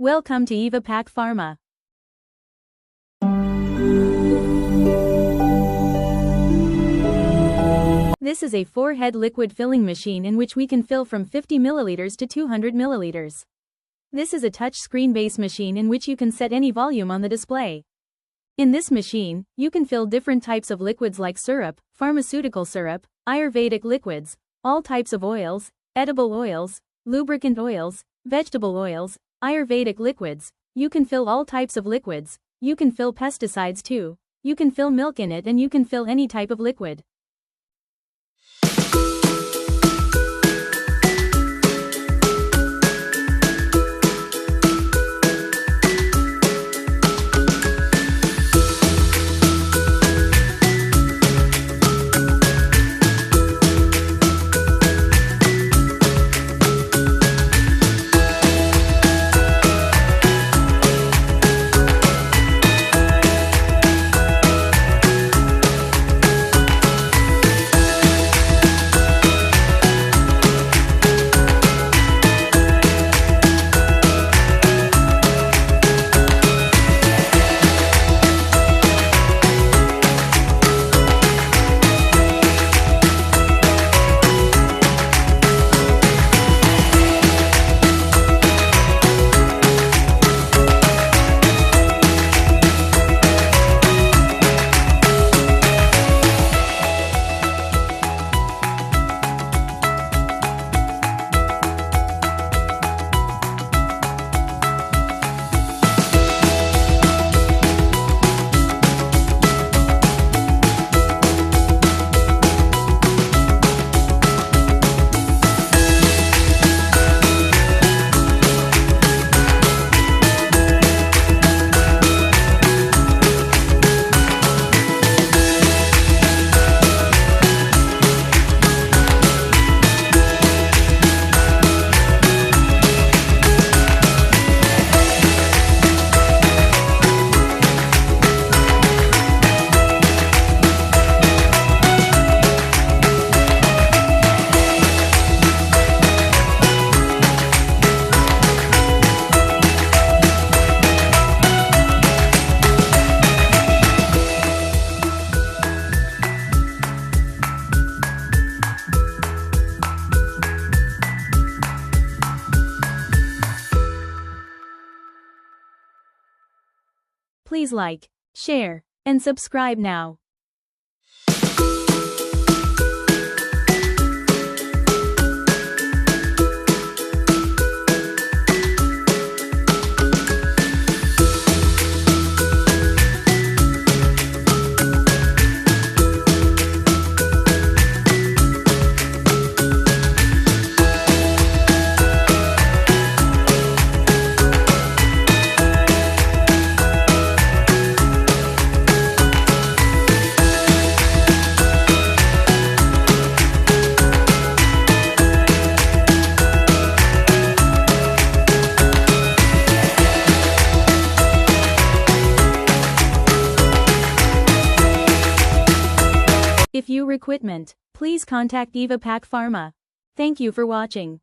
Welcome to EVA PACK PHARMA. This is a 4-head liquid filling machine in which we can fill from 50 milliliters to 200 milliliters. This is a touch screen-based machine in which you can set any volume on the display. In this machine, you can fill different types of liquids like syrup, pharmaceutical syrup, Ayurvedic liquids, all types of oils, edible oils, lubricant oils, vegetable oils, Ayurvedic liquids. You can fill all types of liquids. You can fill pesticides too. You can fill milk in it, and you can fill any type of liquid. Please like, share, and subscribe now. If you requirement, please contact EVA PACK PHARMA. Thank you for watching.